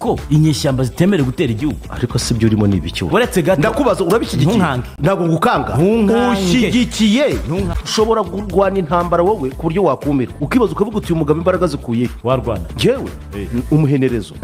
ko inyeshyamba zitemerewe gutera igihugu. Ariko si byo urimo nibicyo. Uretse gato ndakubaza urabishyigikiye? Ntabwo ngukanga. Ushyigikiye ushobora kurwana intambara wowe ku buryo wakumira ukibaza ukavuga uti uyu mugabo imbaraga zikuye warwana jewe umuhenerezo.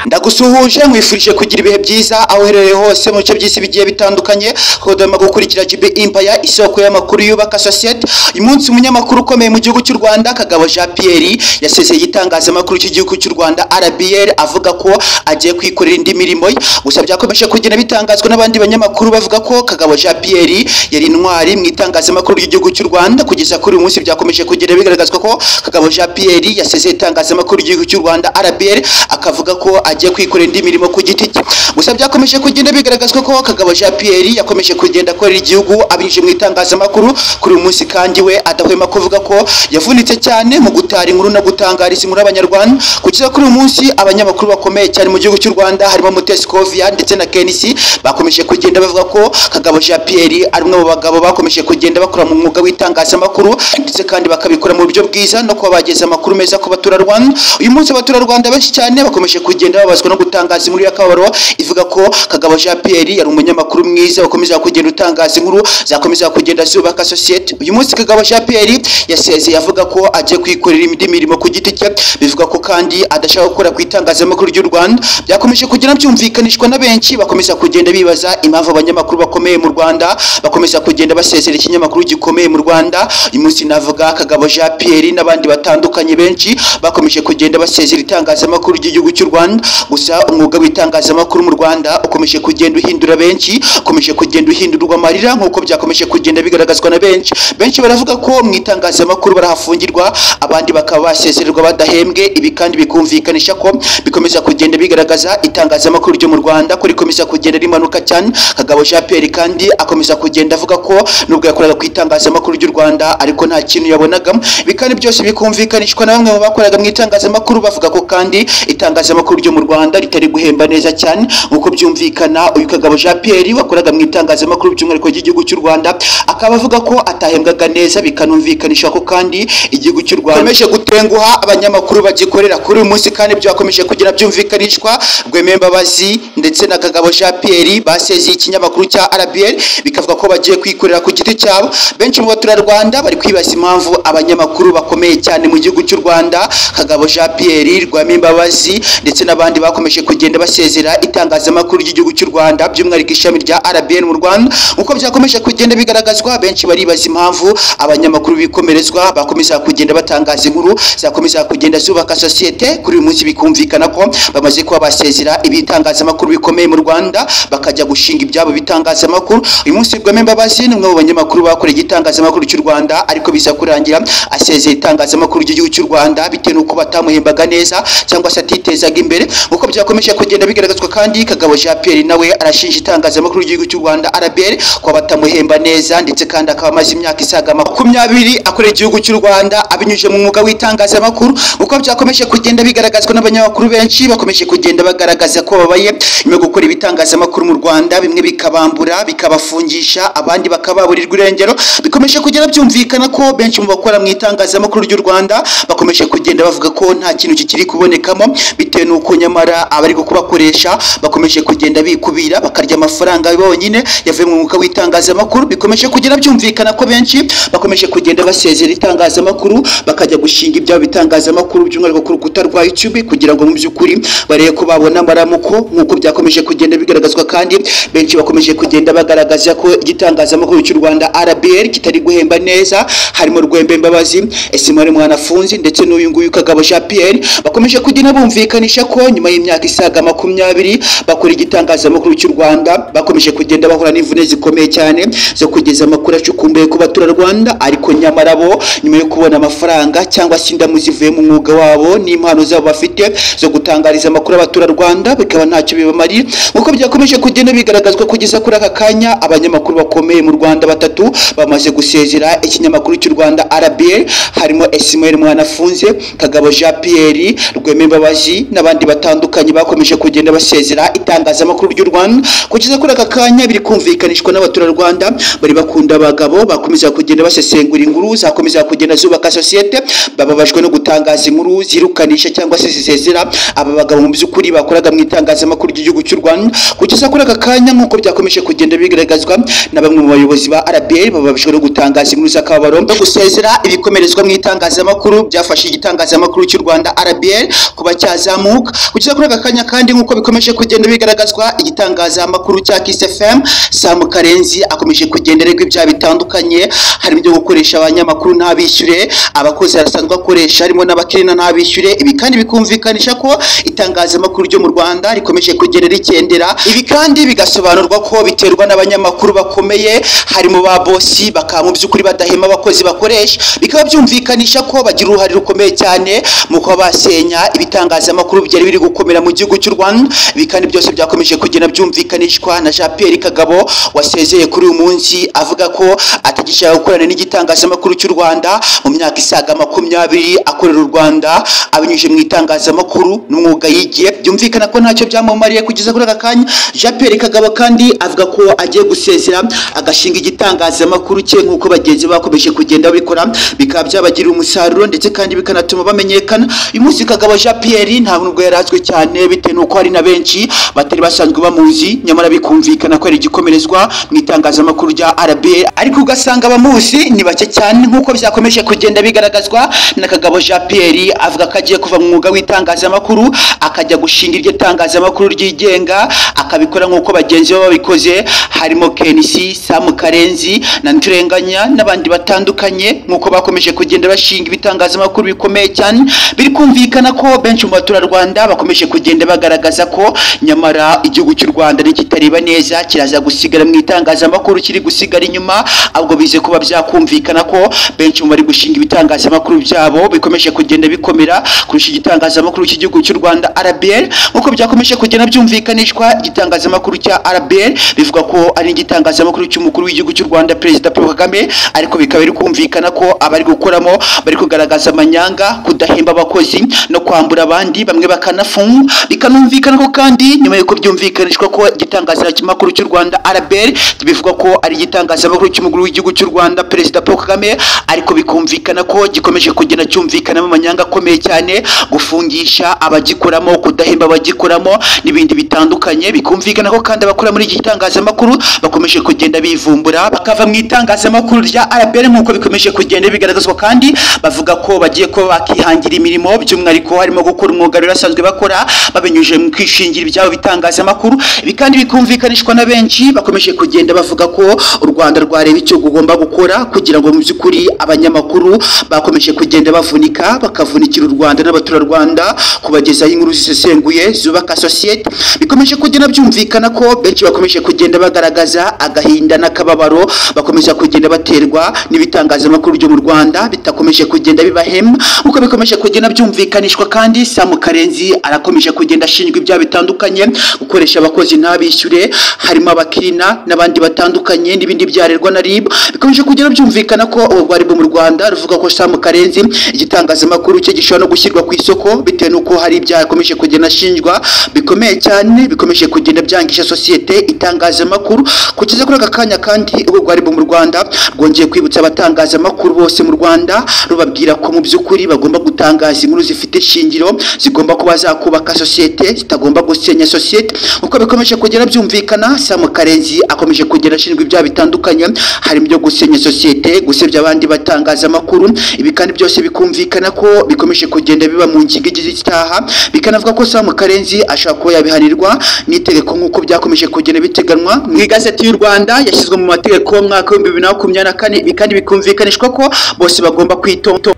Ndagusuhuje mwifurije kugira ibihe byiza aho uherereye hose mu bice by'isi bigiye bitandukanye kodama gukurikira GB Empire isoko y'amakuru yubaka society. Uyu munsi umunyamakuru ukomeye mu gihugu cy'u Rwanda Kagabo Jean Pierre yasezeye igitangazamakuru cy'igihugu cy'u Rwanda RBL avuga ko agiye kwikorera indi mirimo ye. Gusa byakomeje kugenda bitangazwa n'abandi banyamakuru bavuga ko Kagabo Jean Pierre yari intwari mu itangazamakuru ry'igihugu cy'u Rwanda. Kugeza kuri uyu munsi byakomeje kugenda bigaragazwa ko Kagabo Jean Pierre yasezeye itangazamakuru ry'igihugu cy'u Rwanda RBL akavuga ko agiye kwikorera indi mirimo ku giti cye. Gusa byakomeje kugenda bigaragazwa ko Kagabo Jean Pierre yakomeje kugenda akorera igihugu abinyujije mu itangazamakuru. Kuri uyu munsi kandi we adahwema kuvuga ko yavunitse cyane mu gutara inkuru no gutangariza inkuru abanyarwanda. Kugeza kuri uyu munsi abanyamakuru bakomeye cyane mu gihugu cy'u Rwanda harimo Mutesi Kovia ndetse na Kenisi bakomeje kugenda bavuga ko Kagabo Jean Pierre ari umwe mu bagabo bakomeje kugenda bakora mu mwuga w'itangazamakuru ndetse kandi bakabikora mu buryo bwiza no kuba bageza amakuru meza ku baturarwanda. Uyu munsi abaturarwanda benshi cyane bakomeje kugenda babazwa no gutangaza inkuru y'akababaro ivuga ko Kagabo Jean Pierre yari umunyamakuru mwiza ukomeza kugenda utangaza inkuru zakomeza kugenda zubaka society. Uyu munsi Kagabo Jean Pierre yasezeye avuga ko agiye kwikorera indi mirimo ku giti cye. Bivuga ko kandi adashaka gukora ku itangazamakuru ry'u Rwanda. Byakomeje kugenda byumvikanishwa na benshi bakomeza kugenda bibaza impamvu abanyamakuru bakomeye mu Rwanda bakomeza kugenda basezera ikinyamakuru gikomeye mu Rwanda. Uyu munsi navuga Kagabo Jean Pierre n'abandi batandukanye benshi bakomeje kugenda basezera itangazamakuru ry'igihugu cy'u Rwanda. Gusa umwuga w'itangazamakuru mu Rwanda ukomeje kugenda uhindura benshi, ukomeje kugenda uhindurwa amarira nk'uko byakomeje kugenda bigaragazwa na benshi baravuga ko mu itangazamakuru barahafungirwa abandi bakaba basezererwa badahembwe. Ibi kandi bikumvikanisha ko bikomeza kugenda bigaragaza itangazamakuru ryo mu Rwanda ko rikomeza kugenda rimanuka cyane. Kagabo Jean Pierre kandi akomeza kugenda avuga ko nubwo yakoraga ku itangazamakuru ry'u Rwanda ariko nta kintu yabonagamo. Ibi kandi byose bikumvikanishwa na bamwe mu bakoraga mu itangazamakuru bavuga ko kandi itangazamakuru ryo mu Rwanda ritari guhemba neza cyane nk'uko byumvikana. Uyu Kagabo Jean Pierre wakoraga mu itangazamakuru by'umwihariko ry'igihugu cy'u Rwanda akaba avuga ko atahembwaga neza bikanumvikanisha ko kandi igihugu cy'u Rwanda komeje gutenguha abanyamakuru bagikorera. Kuri uyu munsi kandi byakomeje kugira byumvikanishwa Rwemembabazi ndetse na Kagabo Jean Pierre basezeye ikinyamakuru cya RBL bikavuga ko bagiye kwikorera ku giti cyabo. Benshi mu baturarwanda bari kwibaza impamvu abanyamakuru bakomeye cyane mu gihugu cy'u Rwanda Kagabo Jean Pierre, Rwemembabazi ndetse n'abandi bakomeje kugenda basezera itangazamakuru ry'igihugu cy'u Rwanda by'umwihariko ishami rya RBL mu Rwanda. Uko byakomeje kugenda bigaragazwa benshi baribaza impamvu abanyamakuru bikomerezwa bakomeza kugenda batangaza inkuru zakomeza kugenda zubaka societe. Kuri uyu munsi bikumvikana ko bamaze kuba basezera ibitangazamakuru bikomeye mu Rwanda bakajya gushinga ibyabo bitangazamakuru. Uyu munsi Rwemembabazi ni umwe mu banyamakuru bakoreye igitangazamakuru cy'u Rwanda ariko biza kurangira asezeye itangazamakuru ry'igihugu cy'u Rwanda bitewe n'uko batamuhembaga neza cyangwa se atitezaga imbere. Uko byakomeje kugenda bigaragazwa kandi Kagabo Jean Pierre nawe arashinja itangazamakuru ry'igihugu cy'u Rwanda RBL ko batamuhemba neza ndetse kandi akaba amaze imyaka isaga 20 akorera igihugu cy'u Rwanda abinyujije mu mwuga w'itangazamakuru. Uko byakomeje kugenda bigaragazwa n'abanyamakuru benshi bakomeje kugenda bagaragaza ko babaye nyuma gukora ibitangazamakuru mu Rwanda bimwe bikabambura bikabafungisha abandi bakababurirwa irengero. Bikomeje kugenda byumvikana ko benshi mu bakora mu itangazamakuru ry'u Rwanda bakomeje kugenda bavuga ko nta kintu kikiri kubonekamo bitewe n'uko nyamara abari kubakoresha bakomeje kugenda bikubira bakarya amafaranga bonyine yavuye mu mwuga w'itangazamakuru. Bikomeje kugenda byumvikana ko benshi bakomeje kugenda basezera itangazamakuru bakajya gushinga ibyabo bitangazamakuru by'umwihariko ku rukuta rwa YouTube kugira ngo mu by'ukuri barebe ko babona amaramuko nk'uko byakomeje kugenda bigaragazwa. Kandi benshi bakomeje kugenda bagaragaza ko igitangazamakuru cy'u Rwanda RBL kitari guhemba neza harimo Rwemembabazi, Esimari Mwanafunzi ndetse n'uyu nguyu Kagabo Jean Pierre bakomeje kugenda bumvikanisha ko nyuma y'imyaka isaga 20 bakora igitangazamakuru cy'u Rwanda bakomeje kugenda bahura n'imvune zikomeye cyane zo kugeza amakuru acukumbuye ku baturarwanda. Ariko nyamara bo nyuma yo kubona amafaranga cyangwa se indamu zivuye mu mwuga wabo n'impano zabo bafite zo gutangariza amakuru abaturarwanda bikaba ntacyo bibamariye. Uko byakomeje kugenda bigaragazwa kugeza kuri aka kanya abanyamakuru bakomeye mu Rwanda batatu bamaze gusezera ikinyamakuru cy'u Rwanda RBL harimo Esimari Mwanafunzi, Kagabo Jean Pierre, Rwemembabazi n'abandi batandukanye bakomeje kugenda basezera itangazamakuru ry'u Rwanda. Kugeza kuri aka kanya biri kumvikanishwa n'abaturarwanda bari bakunda abagabo bakomeza kugenda basesengura inkuru zakomeza kugenda zubaka sosiyete, bababajwe no gutangaza inkuru zirukanisha cyangwa se zisezera aba bagabo mu by'ukuri bakoraga mu itangazamakuru ry'igihugu cy'u Rwanda. Kugeza kuri aka kanya nk'uko byakomeje kugenda bigaragazwa na bamwe mu bayobozi ba RBA, bababajwe no gutangaza inkuru z'akababaro no gusezera ibikomerezwa mu itangazamakuru byafashe igitangazamakuru cy'u Rwanda RBA kuba cyazamuka. Kugeza kuri aka kanya kandi nk'uko bikomeje kugenda bigaragazwa igitangazamakuru cya Kiss FM, Sam Karenzi akomeje kugenda aregwa ibyaha bitandukanye, harimo ibyo gukoresha abanyamakuru ntabishyure, abakozi arasanzwe akoresha harimo n'abakirina ntabishyure. Ibi kandi bikumvikanisha ko itangazamakuru ryo mu Rwanda rikomeje kugenda rikendera. Ibi kandi bigasobanurwa ko biterwa n'abanyamakuru bakomeye, harimo ba bosi bakaba mu by'ukuri badahema abakozi bakoresha, bikaba byumvikanisha ko bagira uruhare rukomeye cyane mu kuba basenya ibitangazamakuru byari biri gukomera mu gihugu cy'u Rwanda. Ibi kandi byose byakomeje kugenda byumvikanishwa na Jean Pierre Kagabo wasezeye kuri uyu munsi avuga ko atagishaka gukorana n'igitangazamakuru cy'u Rwanda mu myaka isaga 20 akorera u Rwanda abinyuje mu itangazamakuru n'umwuga yigiye. Byumvikana ko ntacyo byamumariye kugeza kuri aka kanya. Jean Pierre Kagabo kandi avuga ko agiye gusezera agashinga igitangazamakuru cye nk'uko bagenzi bakomeje kugenda babikora, bikaba byabagirira umusaruro ndetse kandi bikanatuma bamenyekana. Uyu munsi Kagabo Jean Pierre nta nubwo yarazwe cyane bitewe n'uko hari na benshi batari basanzwe bamuzi, nyamara bikumvikana ko ari igikomerezwa mu itangazamakuru rya RBA, ariko ugasanga abamuzi ni bake cyane nk'uko byakomeje kugenda bigaragazwa na Kagabo Jean Pierre. Avuga ko agiye kuva mu mwuga w'itangazamakuru akajya gushinga iryo tangazamakuru ryigenga, akabikora nk'uko bagenzi be babikoze, harimo KNC, Sam Karenzi na Nturenganya n'abandi batandukanye nk'uko bakomeje kugenda bashinga ibitangazamakuru bikomeye cyane. Biri kumvikana ko benshi mu baturarwanda bakomeje kugenda bagaragaza ko nyamara igihugu cy'u Rwanda nikitareba neza kiraza gusigara mu itangazamakuru, kiri gusigara inyuma, ahubwo bize kuba byakumvikana ko benshi mu bari gushinga ibitangazamakuru byabo bikomeje kugenda bikomera kurusha igitangazamakuru cy'igihugu cy'u Rwanda RBA. Nk'uko byakomeje kugenda byumvikanishwa igitangazamakuru cya RBA bivuga ko ari igitangazamakuru cy'umukuru w'igihugu cy'u Rwanda Perezida Paul Kagame, ariko bikaba biri kumvikana ko abari gukoramo bari kugaragaza amanyanga, kudahemba abakozi no kwambura abandi, bamwe bakanafunga. Bikanumvikana ko kandi nyuma y'uko byumvikanishwa ko igitangazamakuru cy'u Rwanda RBA bivuga ko ari igitangazamakuru cy'umukuru w'igihugu cy'u Rwanda Perezida Paul Kagame, ariko bikumvikana ko gikomeje kugenda cyumvikanamo amanyanga akomeye cyane, gufungisha abagikoramo, kudahemba abagikoramo n'ibindi bitandukanye. Bikumvikana ko kandi abakora muri iki gitangazamakuru bakomeje kugenda bivumbura bakava mu itangazamakuru rya RBA nk'uko bikomeje kugenda bigaragazwa, kandi bavuga ko bagiye ko bakihangira imirimo, by'umwihariko harimo gukora umwuga birasanzwe bakora babinyuje mu kwishingira ibyabo bitangazamakuru. Ibi kandi bikumvikanishwa na benshi bakomeje kugenda bavuga ko u Rwanda rwareba icyo gugomba gukora kugira ngo mu by'ukuri abanyamakuru bakomeje kugenda bavunika, bakavunikira u Rwanda n'abaturarwanda kubagezaho inkuru zisesenguye zubaka sosiyete. Bikomeje kugenda byumvikana ko benshi bakomeje kugenda bagaragaza agahinda n'akababaro bakomeza kugenda baterwa n'ibitangazamakuru byo mu Rwanda bitakomeje kugenda bibahema. Uko bikomeje kugenda byumvikanishwa kandi Sam Karenzi arakomeje kugenda ashinjwa ibyaha bitandukanye, gukoresha abakozi ntabishyure, harimo abakirina n'abandi batandukanye n'ibindi byarerwa na RIB. Bikomeje kugenda byumvikana ko ubwo RIB mu Rwanda ruvuga ko Sam Karenzi igitangazamakuru cye gishobora no gushyirwa ku isoko bitewe n'uko hari ibyaha yakomeje kugenda ashinjwa bikomeye cyane, bikomeje kugenda byangisha sosiyete itangazamakuru. Kugeza kuri aka kanya kandi ubwo RIB mu Rwanda rwongeye kwibutsa abatangazamakuru bose mu Rwanda rubabwira ko mu by'ukuri bagomba gutangaza inkuru zifite shingiro, zigomba kuba zakubaka sosiyete, zitagomba gusenya sosiyete. Uko bikomeje kugenda byumvikana, Sam Karenzi akomeje kugenda ashinjwa ibyaha bitandukanye, harimo byo gusenya sosiyete, gusebya abandi batangazamakuru. Ibi kandi byose bikumvikana ko bikomeje kugenda biba mu ngingo igize icyaha, bikanavuga ko Sam Karenzi ashaka kuba yabihanirwa n'itegeko nk'uko byakomeje kugenda biteganwa mu igazeti y'u Rwanda yashyizwe mu mategeko mu mwaka wa 2024. Kandi bikumvikanishwa ko bose bagomba kwitonda.